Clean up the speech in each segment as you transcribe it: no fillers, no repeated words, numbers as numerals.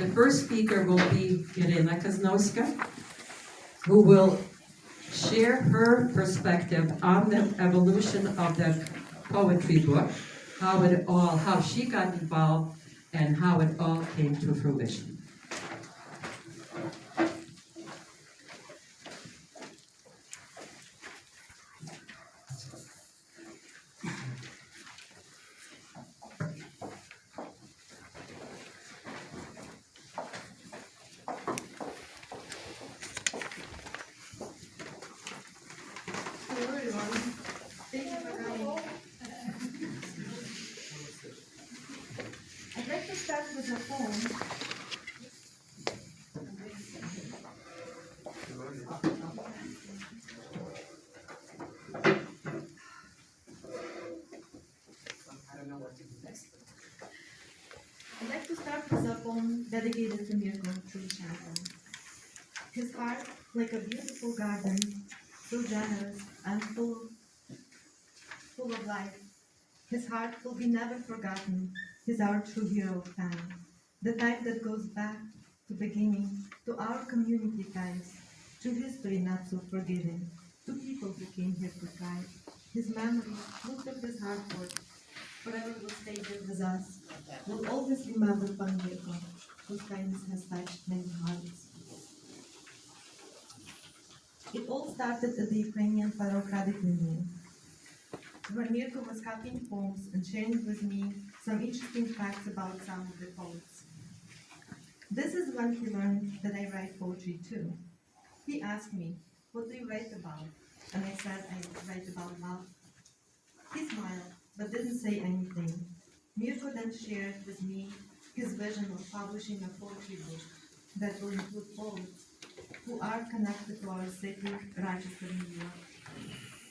The first speaker will be Irina Kaznovska, who will share her perspective on the evolution of the poetry book, how she got involved, and how it all came to fruition. Hello everyone. Thank you for coming. I'd like to start with a poem. I'd like to start with a poem dedicated to Mirko Trulchenko. His heart, like a beautiful garden, so generous and full of life. His heart will be never forgotten. He's our true hero fan. The type that goes back to beginning, to our community ties, to history not so forgiving, to people who came here to thrive. His memory, looked at his hard work, forever will stay here with us. We'll always remember Mirko, whose kindness has touched many hearts. It all started at the Ukrainian Federal Credit Union, where Mirko was copying poems and sharing with me some interesting facts about some of the poets. This is when he learned that I write poetry too. He asked me, "What do you write about?" And I said, "I write about love." He smiled, but didn't say anything. Mirko then shared with me his vision of publishing a poetry book that will include poets who are connected to our city, Rochester, New York.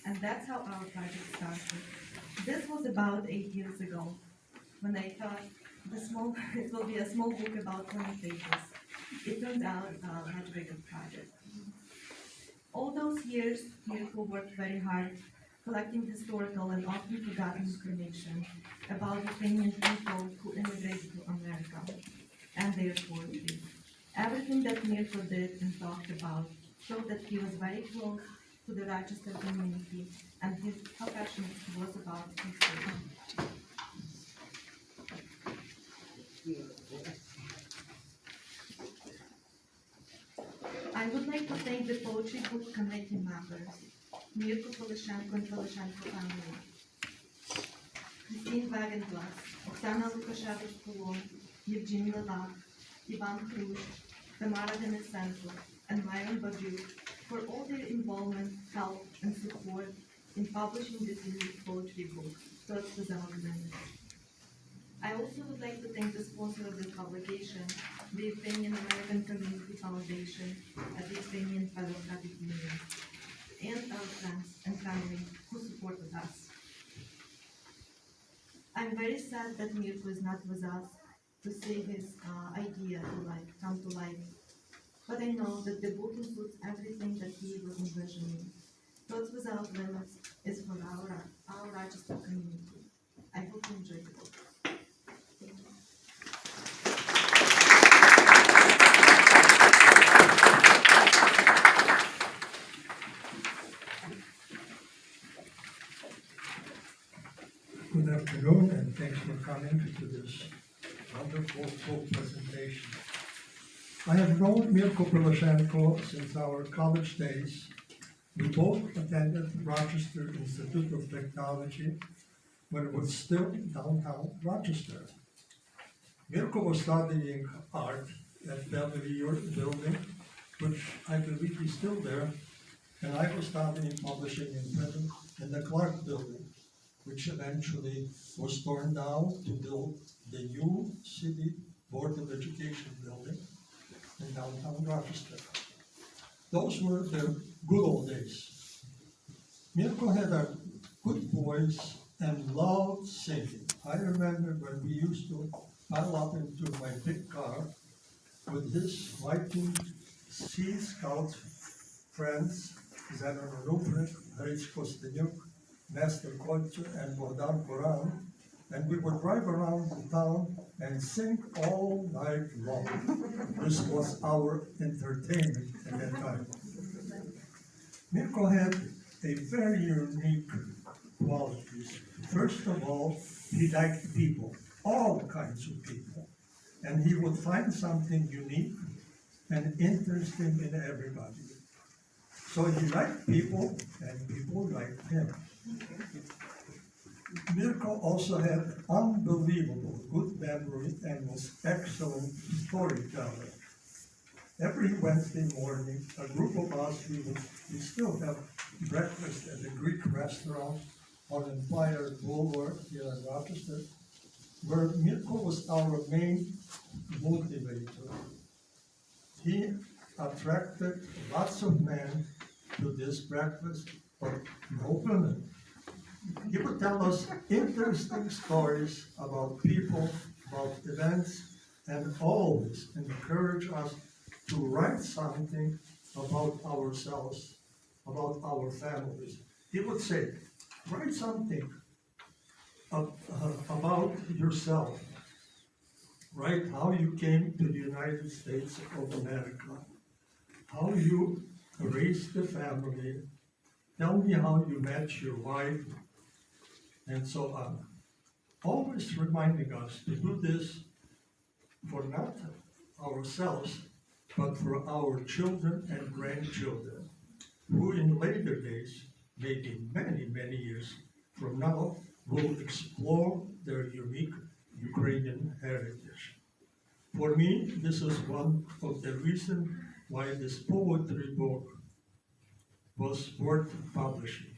And that's how our project started. This was about 8 years ago, when I thought it will be a small book about 20 pages. It turned out a much bigger project. All those years, Mirko worked very hard, collecting historical and often forgotten information about Ukrainian people who immigrated to America and their poetry. Everything that Mirko did and talked about showed that he was very close to the Rochester community and how passionate he was about history. I would like to thank the Poetry Book Committee members, Mirko Polyshenko and Polyshenko family, Christine Wagenglass, Oksana Lukashevich-Polon, Evgeny Lelak, Ivan Krush, Tamara Denisenko, and Myron Bajuk for all their involvement, help, and support in publishing this unique poetry book, Thoughts Without Limits. I also would like to thank the sponsor of this publication, the Ukrainian American Community Foundation at the Ukrainian Federal Credit Union, and our friends and family who supported us. I'm very sad that Mirko is not with us to see his idea to come to life. But I know that the book includes everything that he was envisioning. Thoughts Without Limits is for our Rochester community. I hope you enjoy the book. Thank you. Good afternoon, and thanks for coming to this wonderful book presentation. I have known Mirko Polyshenko since our college days. We both attended Rochester Institute of Technology when it was still downtown Rochester. Mirko was studying art at Belvedere Building, which I believe is still there, and I was studying publishing in the Clark Building, which eventually was torn down to build the new City Board of Education building in downtown Rochester. Those were the good old days. Mirko had a good voice and loved singing. I remember when we used to pile up into my big car with his Viking Sea Scout friends, Zenon Rupert, Rich Kostenyuk, Nestor Kocher, and Bogdan Koran, and we would drive around the town and sing all night long. This was our entertainment at that time. Mirko had a very unique qualities. First of all, he liked people, all kinds of people, and he would find something unique and interesting in everybody. So he liked people, and people liked him. Mirko also had unbelievable good memory and was excellent storyteller. Every Wednesday morning, a group of us, we still have breakfast at the Greek restaurant on Empire Boulevard here in Rochester, where Mirko was our main motivator. He attracted lots of men to this breakfast, but no women. He would tell us interesting stories about people, about events, and always encourage us to write something about ourselves, about our families. He would say, write something about yourself. Write how you came to the United States of America, how you raised the family, tell me how you met your wife, and so on. Always reminding us to do this for not ourselves, but for our children and grandchildren, who in later days, maybe many, many years from now, will explore their unique Ukrainian heritage. For me, this is one of the reasons why this poetry book was worth publishing.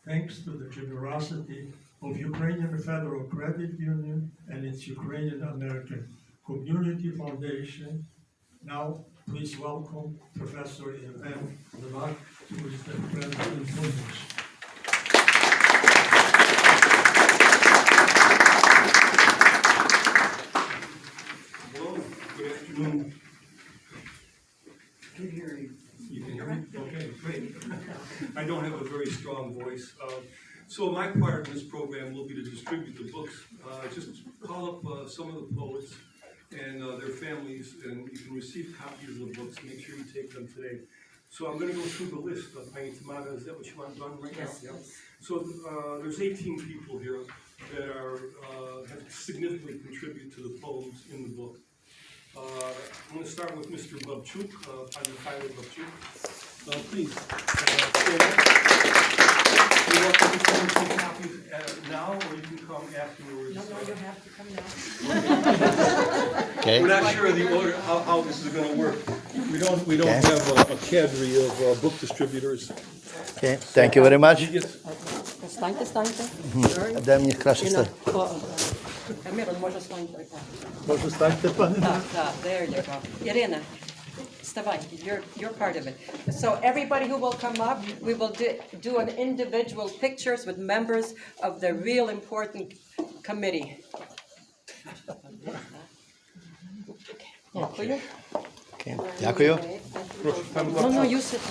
Thanks to the generosity of Ukrainian Federal Credit Union and its Ukrainian American Community Foundation. Now, please welcome Professor Ivan Levak, who is the president of this. Hello, good afternoon. Can you hear me? You can hear me? Okay, great. I don't have a very strong voice. So my part of this program will be to distribute the books. Just call up some of the poets and their families, and you can receive copies of the books. Make sure you take them today. So I'm going to go through the list of Pani Tamara. Is that what you want done right Yes. now? Yeah. So there's 18 people here that have significantly contributed to the poems in the book. I'm going to start with Mr. Babchuk, Pani Mikhailo Babchuk. Please, stand up. You're welcome to come and take copies now, or you can come afterwards. No, you have to come now. Okay. We're not sure of the order, how this is going to work. We don't have a cadre of book distributors. Okay. Thank you very much. He gets, Станьте, станьте. Де мені краще You know, стати? Камірон, може станьте. Може, станьте, пане? Так, there you go. Ірина, вставай, you're part of it. So everybody who will come up, we will do an individual pictures with members of the real important committee. Дякую. Okay. Дякую. прошу, там No, you sit.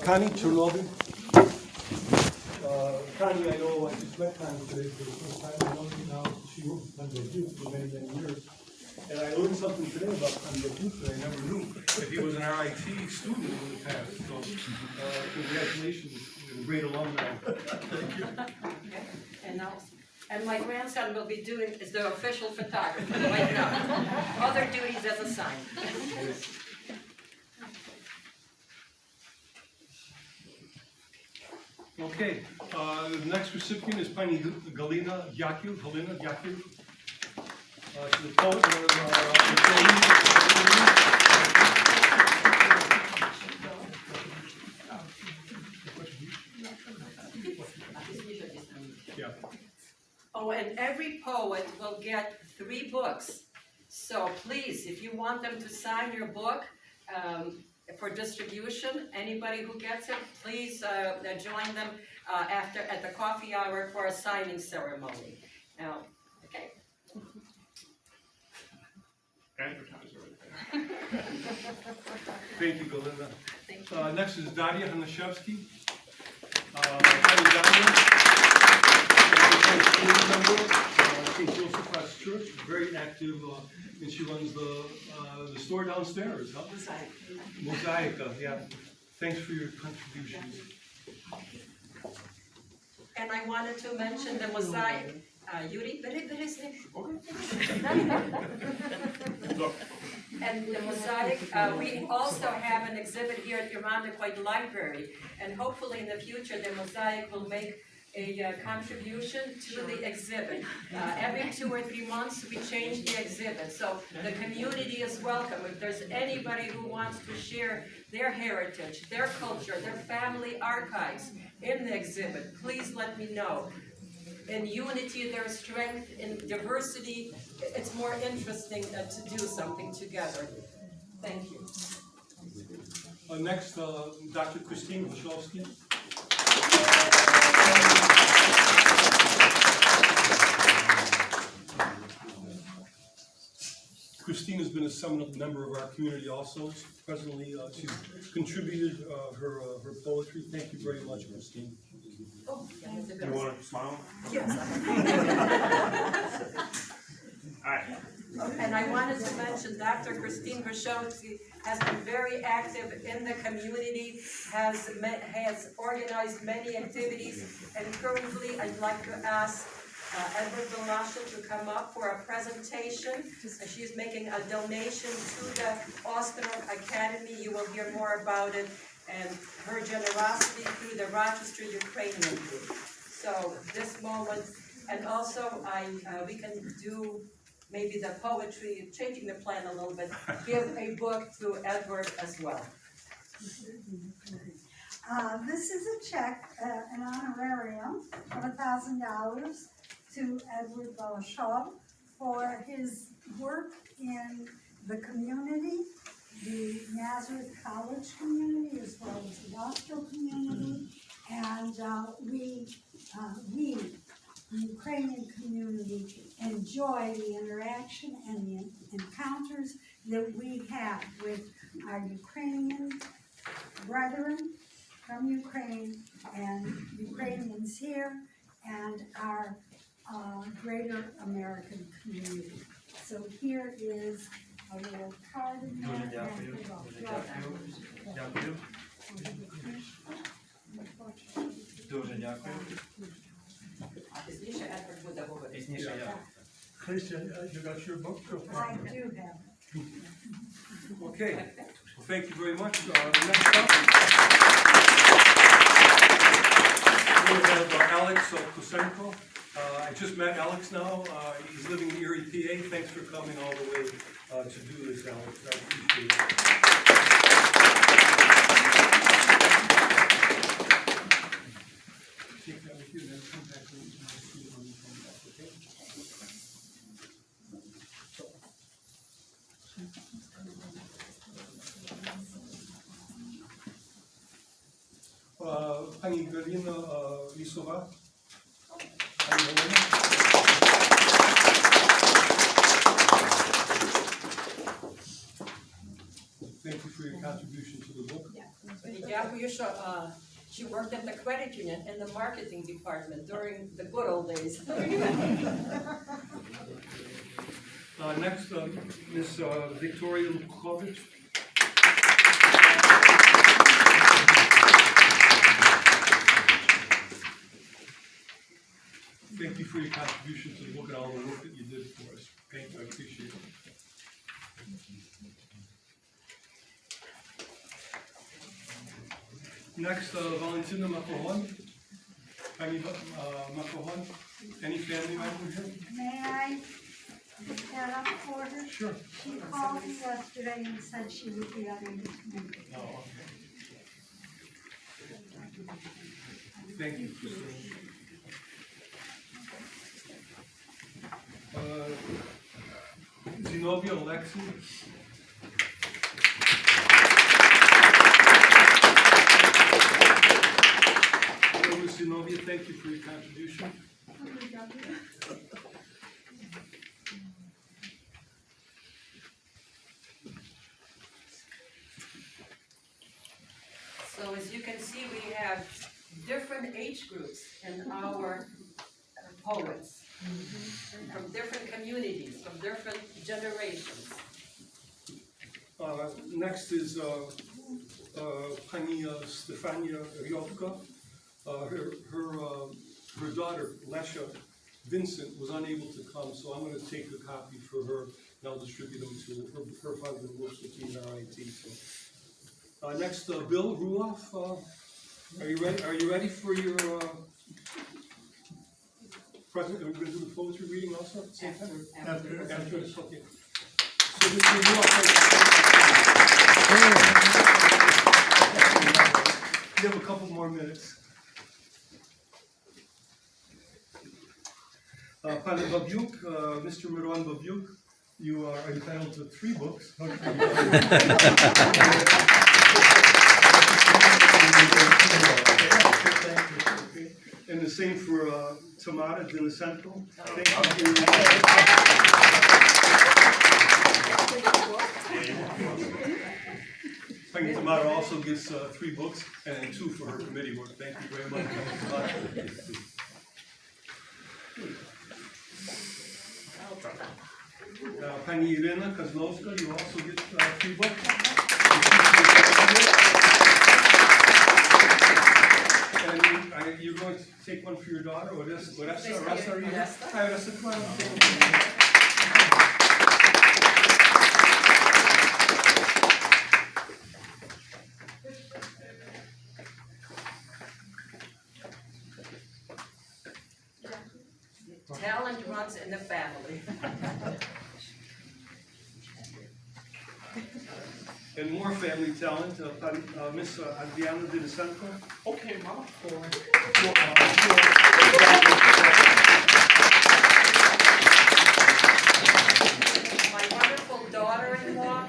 Connie Chernobyl. Connie, I know, I just met Connie today for the first time. I know you now, she worked on the youth for many, many years. And I learned something today about Connie Youth that I never knew, that he was an RIT student in the past. So congratulations, you're a great alumni. Thank you. And my grandson will be doing, is the official photographer right now. Other duties as assigned. Okay, the next recipient is Pani Galina Yakiv, Helena Yakiv. She's a poet, yeah. Oh, and every poet will get 3 books. So please, if you want them to sign your book for distribution, anybody who gets it, please join them after at the coffee hour for a signing ceremony. Now, okay. Advertiser right there. Thank you, Galinda. Thank you. Next is Daria Hanashevsky. Daria, is a school member. St. Joseph's Church, very active, and she runs the store downstairs, huh? Mosaica, yeah. Thanks for your contributions. And I wanted to mention the mosaic, Yuri, and the mosaic, we also have an exhibit here at Irondequoit Library, and hopefully in the future, the mosaic will make a contribution to the exhibit. Every 2 or 3 months, we change the exhibit, so the community is welcome. If there's anybody who wants to share their heritage, their culture, their family archives in the exhibit, please let me know. In unity, there's strength. In diversity, it's more interesting to do something together. Thank you. Next, Dr. Christine Wachowski. Christine has been a seminal member of our community also. Presently, she's contributed her poetry. Thank you very much, Christine. Oh, yeah, You want to smile? yes. Hi. And I wanted to mention Dr. Christine Wachowski has been very active in the community, has organized many activities, and currently I'd like to ask Edward Domasha to come up for a presentation. She's making a donation to the Austin Academy. You will hear more about it and her generosity through the Rochester Ukrainian group. So this moment, and also we can do maybe the poetry, changing the plan a little bit, give a book to Edward as well. This is a check, an honorarium of $1,000 to Edward Balashov for his work in the community, the Nazareth College community, as well as the gospel community, and we, the Ukrainian community, enjoy the interaction and the encounters that we have with our Ukrainian brethren from Ukraine and Ukrainians here and our greater American community. So here is a little card in there. Дякую. Дякую. Дуже дякую. А пізніше Едвард буде говорити. Пізніше я. Christian, you got your book? I do have it. Okay. Well, thank you very much. Next up, we have Alex Kusenko. I just met Alex now. He's living in Erie, PA. Thanks for coming all the way to do this, Alex. I appreciate it. Take that with you, then come back when you see it when you come back, okay? Pani Galina Lisova. Pani Galina. Thank you for your contribution to the book. Дякую, що she worked at the credit union in the marketing department during the good old days. Next, Ms. Victoria Lukovic. Thank you for your contribution to the book and all the work that you did for us. Thank you, I appreciate it. Next, Valentina Makohon. Pani Makohon, any family member here? May I pick that up for her? Sure. She called me yesterday and said she would be unable to make it. Oh, okay. Thank you, Christine. Zenobia Alexi. Hello, Zenobia, thank you for your contribution. So as you can see, we have different age groups in our poets. from different communities, from different generations. Next is Pani Stefania Ryovka. Her daughter, Lesha Vincent, was unable to come, so I'm going to take a copy for her, and I'll distribute them to her husband, works with me in RIT. So. Next, Bill Ruoff. Are you ready? Are you ready for your present? Are we going to do the poetry reading also at the same time? After this, okay. So Mr. Ruoff, you have a couple more minutes. Pan Babiuk, Mr. Miron Babiuk, you are entitled to 3 books. And the same for Tamara Dinicenko. Thank you. Pani Tamara also gets 3 books and 2 for her committee work. Thank you very much. Pani Irina Kozlowska, you also get 3 books. And you're going to take one for your daughter, or this? Hi, Oressa, come on. Talent runs in the family. And more family talent, Miss Adriana Dinicenko. Okay, Mama. My wonderful daughter-in-law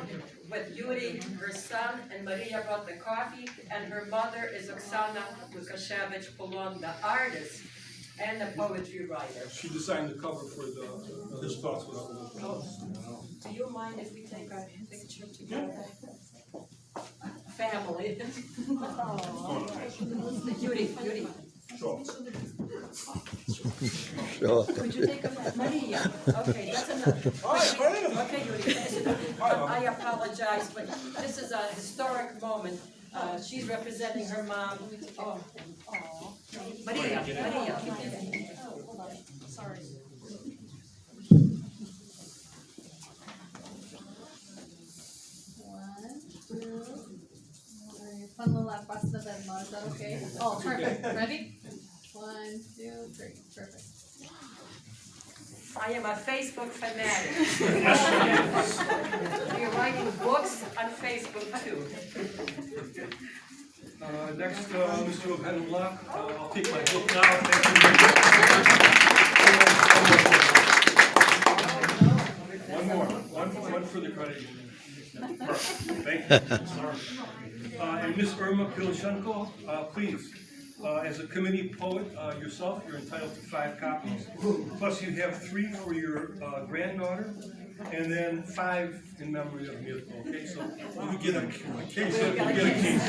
with Yuri, her son, and Maria brought the coffee, and her mother is Oksana Lukashevich Polon, the artist and the poetry writer. She designed the cover for this box. Do you mind if we take a picture together? Family. Yuri. Sure. Sure. Could you take a Maria? Okay, that's enough. Okay, Yuri, that's enough. I apologize, but this is a historic moment. She's representing her mom. Oh, Maria. Hold on, sorry. One, two, three. Panula pasta Venmo, is that okay? Oh, perfect. Ready? 1, 2, 3. Perfect. I am a Facebook fanatic. We're writing books on Facebook too. Next, Mr. O'Hanlon, I'll take my book now. One for the credit. Thank you. And Ms. Irma Pilichenko, please, as a committee poet yourself, you're entitled to 5 copies. Plus you have 3 for your granddaughter, and then 5 in memory of Mirko. Okay, so you get a case. You get a case.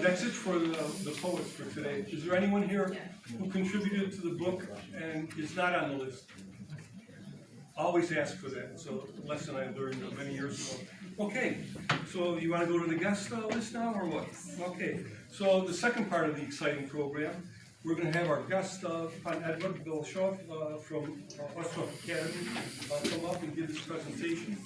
That's it for the poets for today. Is there anyone here who contributed to the book and is not on the list? Always ask for that. It's a lesson I learned many years ago. Okay, so you want to go to the guest list now or what? Okay, so the second part of the exciting program, we're going to have our guest, Pan Edward Belshov from Ostrov Academy, come up and give his presentation.